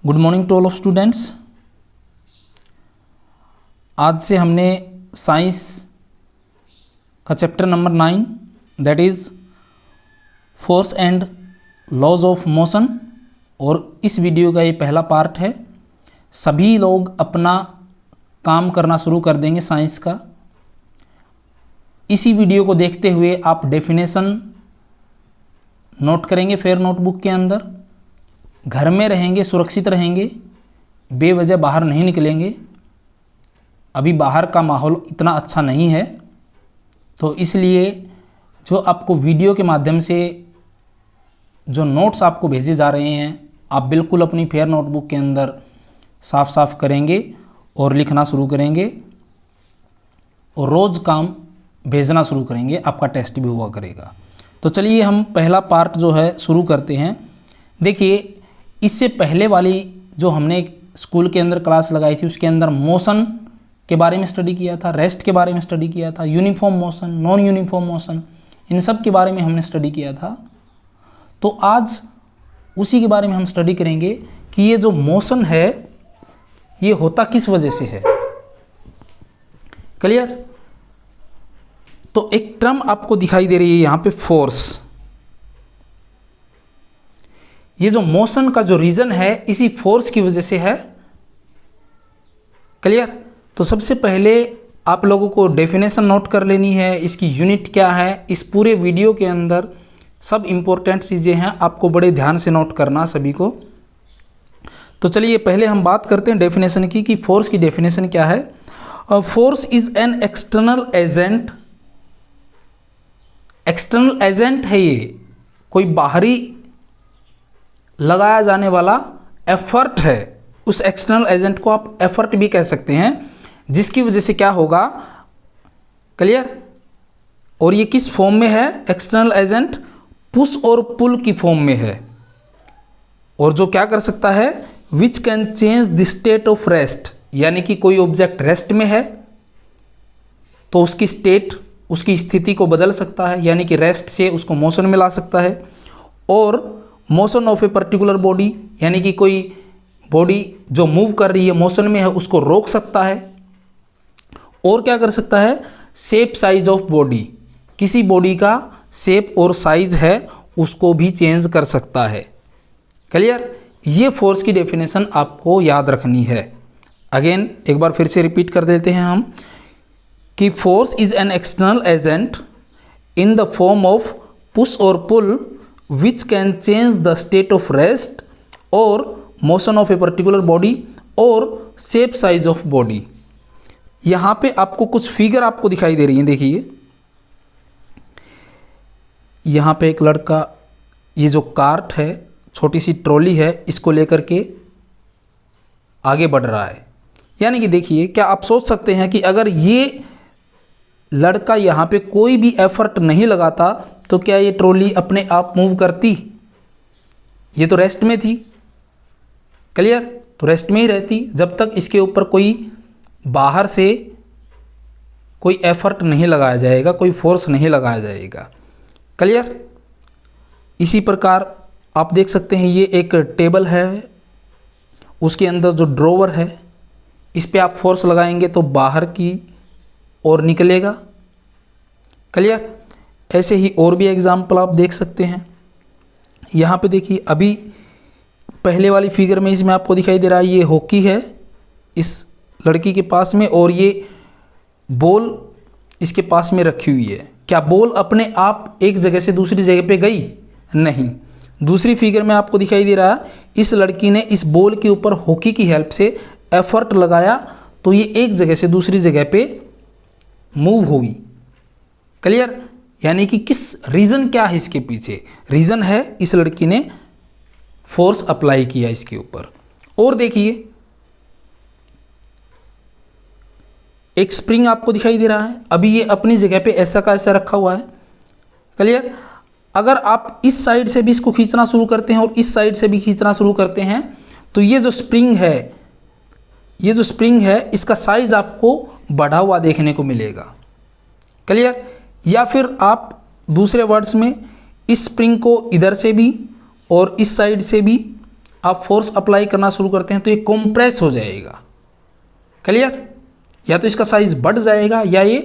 Good morning to all of students. आज से हमने साइंस का chapter number 9 that is force and laws of motion, और इस वीडियो का ये पहला पार्ट है। सभी लोग अपना काम करना शुरू कर देंगे साइंस का। इसी वीडियो को देखते हुए आप डेफिनेशन नोट करेंगे फेयर नोटबुक के अंदर। घर में रहेंगे, सुरक्षित रहेंगे, बेवजह बाहर नहीं निकलेंगे। अभी बाहर का माहौल इतना अच्छा नहीं है, तो इसलिए जो आपको वीडियो के माध्यम से जो नोट्स आपको भेजे जा रहे हैं, आप बिल्कुल अपनी फेयर नोटबुक के अंदर साफ साफ करेंगे और लिखना शुरू करेंगे और रोज़ काम भेजना शुरू करेंगे। आपका टेस्ट भी हुआ करेगा। तो चलिए हम पहला पार्ट जो है शुरू करते हैं। देखिए, इससे पहले वाली जो हमने स्कूल के अंदर क्लास लगाई थी उसके अंदर मोशन के बारे में स्टडी किया था, रेस्ट के बारे में स्टडी किया था, uniform motion, non uniform motion, इन सब के बारे में हमने स्टडी किया था। तो आज उसी के बारे में हम स्टडी करेंगे कि ये जो मोशन है ये होता किस वजह से है। क्लियर? तो एक टर्म आपको दिखाई दे रही है यहाँ पे, फोर्स। ये जो मोशन का जो रीजन है इसी फोर्स की वजह से है। क्लियर? तो सबसे पहले आप लोगों को डेफिनेशन नोट कर लेनी है, इसकी यूनिट क्या है। इस पूरे वीडियो के अंदर सब इंपॉर्टेंट चीज़ें हैं, आपको बड़े ध्यान से नोट करना सभी को। तो चलिए पहले हम बात करते हैं डेफिनेशन की कि फोर्स की डेफिनेशन क्या है। Force is an external agent. External agent है ये, कोई बाहरी लगाया जाने वाला एफर्ट है। उस एक्सटर्नल एजेंट को आप एफर्ट भी कह सकते हैं, जिसकी वजह से क्या होगा। क्लियर? और ये किस फॉर्म में है एक्सटर्नल एजेंट? पुश और पुल की फॉर्म में है। और जो क्या कर सकता है, which can change the state of rest, यानी कि कोई ऑब्जेक्ट रेस्ट में है तो उसकी स्टेट, उसकी स्थिति को बदल सकता है, यानी कि रेस्ट से उसको मोशन में ला सकता है। और motion of a particular body, यानी कि कोई बॉडी जो मूव कर रही है मोशन में है उसको रोक सकता है। और क्या कर सकता है, शेप साइज ऑफ बॉडी, किसी बॉडी का शेप और साइज है उसको भी चेंज कर सकता है। क्लियर? ये फोर्स की डेफिनेशन आपको याद रखनी है। अगेन एक बार फिर से रिपीट कर देते हैं हम कि force is an external agent in the form of push और पुल which can change the state of rest or motion of a particular body or shape size of body। यहाँ पे आपको कुछ फिगर आपको दिखाई दे रही हैं। देखिए यहाँ पे एक लड़का, ये जो कार्ट है, छोटी सी ट्रॉली है, इसको लेकर के आगे बढ़ रहा है। यानी कि देखिए, क्या आप सोच सकते हैं कि अगर ये लड़का यहाँ पे कोई भी एफर्ट नहीं लगाता तो क्या ये ट्रॉली अपने आप मूव करती? ये तो रेस्ट में थी। क्लियर? तो रेस्ट में ही रहती जब तक इसके ऊपर कोई बाहर से कोई एफर्ट नहीं लगाया जाएगा, कोई फोर्स नहीं लगाया जाएगा। क्लियर? इसी प्रकार आप देख सकते हैं, ये एक टेबल है, उसके अंदर जो ड्रॉवर है इस पे आप फोर्स लगाएंगे तो बाहर की ओर निकलेगा। क्लियर? ऐसे ही और भी एग्जाम्पल आप देख सकते हैं। यहाँ पे देखिए, अभी पहले वाली फिगर में इसमें आपको दिखाई दे रहा है ये हॉकी है इस लड़की के पास में, और ये बॉल इसके पास में रखी हुई है। क्या बॉल अपने आप एक जगह से दूसरी जगह पे गई? नहीं। दूसरी फिगर में आपको दिखाई दे रहा है इस लड़की ने इस बॉल के ऊपर हॉकी की हेल्प से एफर्ट लगाया तो ये एक जगह से दूसरी जगह पे मूव हुई। क्लियर? यानी कि किस रीज़न क्या है इसके पीछे? रीज़न है इस लड़की ने फोर्स अप्लाई किया इसके ऊपर। और देखिए, एक स्प्रिंग आपको दिखाई दे रहा है, अभी ये अपनी जगह पे ऐसा का ऐसा रखा हुआ है। क्लियर? अगर आप इस साइड से भी इसको खींचना शुरू करते हैं और इस साइड से भी खींचना शुरू करते हैं तो ये जो स्प्रिंग है, इसका साइज आपको बढ़ा हुआ देखने को मिलेगा। क्लियर? या फिर आप दूसरे वर्ड्स में इस स्प्रिंग को इधर से भी और इस साइड से भी आप फोर्स अप्लाई करना शुरू करते हैं तो ये कंप्रेस हो जाएगा। क्लियर? या तो इसका साइज बढ़ जाएगा या ये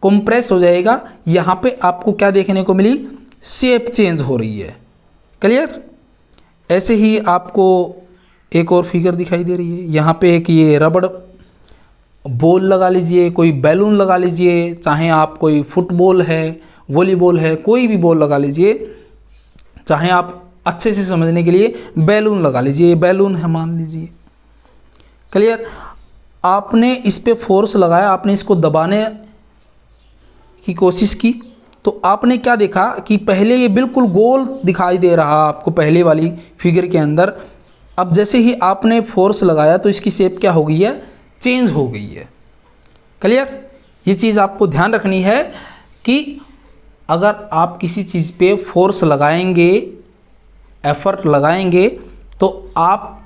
कंप्रेस हो जाएगा। यहाँ पे आपको क्या देखने को मिली, शेप चेंज हो रही है। क्लियर? ऐसे ही आपको एक और फिगर दिखाई दे रही है, यहाँ पे एक ये रबड़ बॉल लगा लीजिए, कोई बैलून लगा लीजिए, चाहे आप कोई फुटबॉल है, वॉलीबॉल है, कोई भी बॉल लगा लीजिए, चाहे आप अच्छे से समझने के लिए बैलून लगा लीजिए, बैलून है मान लीजिए। क्लियर? आपने इस पे फोर्स लगाया, आपने इसको दबाने की कोशिश की, तो आपने क्या देखा कि पहले ये बिल्कुल गोल दिखाई दे रहा आपको पहले वाली फिगर के अंदर। अब जैसे ही आपने फोर्स लगाया तो इसकी शेप क्या हो गई है, चेंज हो गई है। क्लियर? ये चीज़ आपको ध्यान रखनी है कि अगर आप किसी चीज़ पे फोर्स लगाएंगे, एफर्ट लगाएंगे, तो आप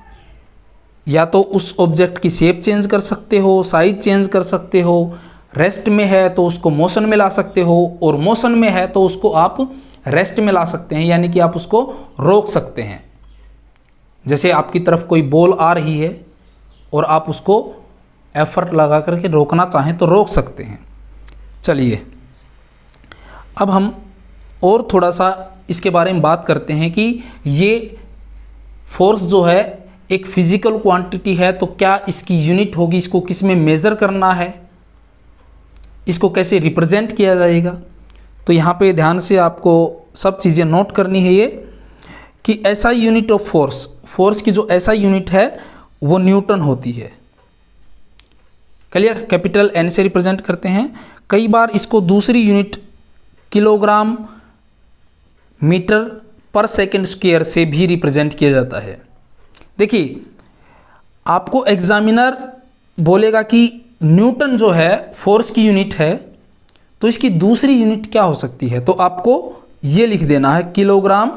या तो उस ऑब्जेक्ट की शेप चेंज कर सकते हो, साइज चेंज कर सकते हो, रेस्ट में है तो उसको मोशन में ला सकते हो, और मोशन में है तो उसको आप रेस्ट में ला सकते हैं, यानी कि आप उसको रोक सकते हैं। जैसे आपकी तरफ कोई बॉल आ रही है और आप उसको एफर्ट लगा करके रोकना चाहें तो रोक सकते हैं। चलिए अब हम और थोड़ा सा इसके बारे में बात करते हैं कि ये फोर्स जो है एक फिजिकल क्वांटिटी है, तो क्या इसकी यूनिट होगी, इसको किस में मेज़र करना है, इसको कैसे रिप्रेजेंट किया जाएगा। तो यहाँ पे ध्यान से आपको सब चीज़ें नोट करनी है ये कि ऐसा यूनिट ऑफ फोर्स, फोर्स की जो ऐसा यूनिट है वो न्यूटन होती है। क्लियर? कैपिटल एन से रिप्रेजेंट करते हैं। कई बार इसको दूसरी यूनिट किलोग्राम मीटर पर सेकंड स्क्वायर से भी रिप्रेजेंट किया जाता है। देखिए, आपको एग्जामिनर बोलेगा कि न्यूटन जो है फोर्स की यूनिट है, तो इसकी दूसरी यूनिट क्या हो सकती है, तो आपको ये लिख देना है किलोग्राम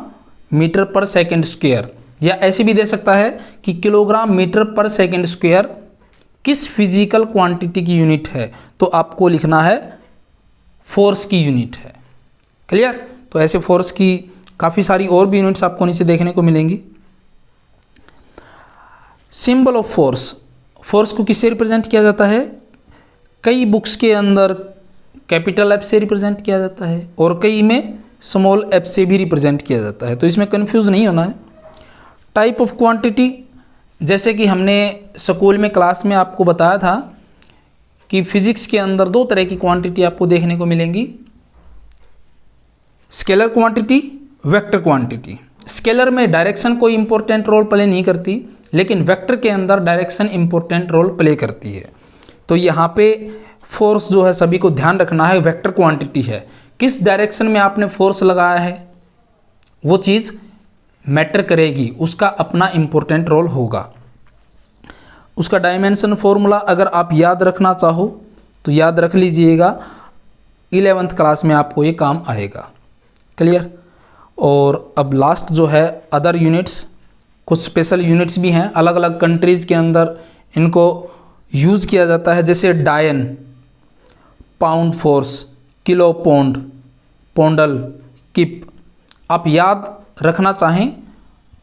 मीटर पर सेकंड स्क्वायर, या ऐसे भी दे सकता है कि किलोग्राम मीटर पर सेकंड स्क्वायर किस फिजिकल क्वांटिटी की यूनिट है, तो आपको लिखना है फोर्स की यूनिट है। क्लियर? तो ऐसे फोर्स की काफ़ी सारी और भी यूनिट्स आपको नीचे देखने को मिलेंगी। सिंबल ऑफ फोर्स, फोर्स को किससे रिप्रेजेंट किया जाता है, कई बुक्स के अंदर कैपिटल एफ से रिप्रेजेंट किया जाता है और कई में स्मॉल एफ से भी रिप्रेजेंट किया जाता है, तो इसमें कंफ्यूज नहीं होना है। टाइप ऑफ क्वांटिटी, जैसे कि हमने स्कूल में क्लास में आपको बताया था कि फिजिक्स के अंदर दो तरह की क्वांटिटी आपको देखने को मिलेंगी, scalar quantity, vector quantity. Scalar में डायरेक्शन कोई इंपॉर्टेंट रोल प्ले नहीं करती, लेकिन वेक्टर के अंदर डायरेक्शन इंपॉर्टेंट रोल प्ले करती है। तो यहाँ पे फोर्स जो है सभी को ध्यान रखना है, वेक्टर क्वांटिटी है। किस डायरेक्शन में आपने फोर्स लगाया है वो चीज़ मैटर करेगी, उसका अपना इंपॉर्टेंट रोल होगा। उसका डायमेंशन फॉर्मूला अगर आप याद रखना चाहो तो याद रख लीजिएगा, 11th क्लास में आपको ये काम आएगा। क्लियर? और अब लास्ट जो है अदर यूनिट्स, कुछ स्पेशल यूनिट्स भी हैं, अलग अलग कंट्रीज़ के अंदर इनको यूज़ किया जाता है, जैसे डायन, पाउंड फोर्स, किलो पौंड, पौंडल, किप। आप याद रखना चाहें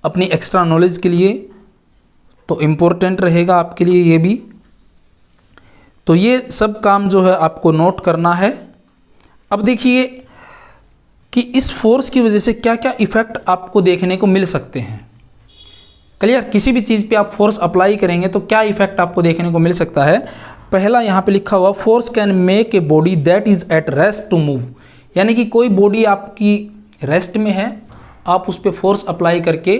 अपनी एक्स्ट्रा नॉलेज के लिए तो इम्पोर्टेंट रहेगा आपके लिए ये भी। तो ये सब काम जो है आपको नोट करना है। अब देखिए कि इस फोर्स की वजह से क्या क्या इफ़ेक्ट आपको देखने को मिल सकते हैं। क्लियर? किसी भी चीज़ पे आप फोर्स अप्लाई करेंगे तो क्या इफेक्ट आपको देखने को मिल सकता है। पहला यहाँ पे लिखा हुआ, force can make a body that is at rest to move, यानी कि कोई बॉडी आपकी रेस्ट में है, आप उस पर फोर्स अप्लाई करके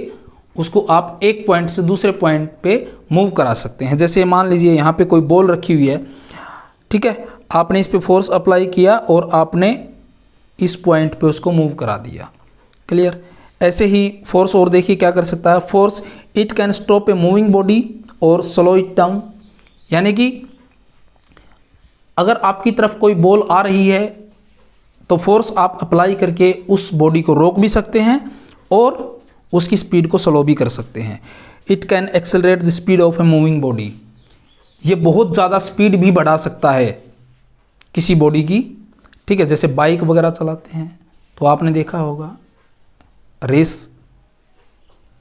उसको आप एक पॉइंट से दूसरे पॉइंट पे मूव करा सकते हैं। जैसे मान लीजिए यहाँ पे कोई बॉल रखी हुई है, ठीक है, आपने इस पर फोर्स अप्लाई किया और आपने इस पॉइंट पे उसको मूव करा दिया। क्लियर? ऐसे ही फोर्स और देखिए क्या कर सकता है, force it can stop a moving body और स्लो इट डाउन, यानी कि अगर आपकी तरफ कोई बॉल आ रही है तो फोर्स आप अप्लाई करके उस बॉडी को रोक भी सकते हैं और उसकी स्पीड को स्लो भी कर सकते हैं। It can accelerate the speed of a moving body, ये बहुत ज़्यादा स्पीड भी बढ़ा सकता है किसी बॉडी की। ठीक है, जैसे बाइक वगैरह चलाते हैं तो आपने देखा होगा, रेस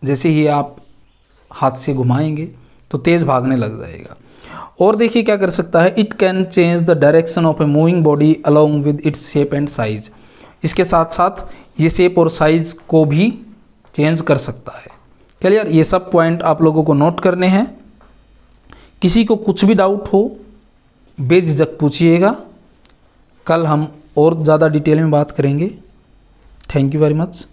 जैसे ही आप हाथ से घुमाएंगे तो तेज़ भागने लग जाएगा। और देखिए क्या कर सकता है, it can change the direction of a moving body along with its shape and size. इसके साथ साथ ये शेप और साइज को भी चेंज कर सकता है। क्लियर, ये सब पॉइंट आप लोगों को नोट करने हैं। किसी को कुछ भी डाउट हो बेझिझक पूछिएगा। कल हम और ज़्यादा डिटेल में बात करेंगे। Thank you very much.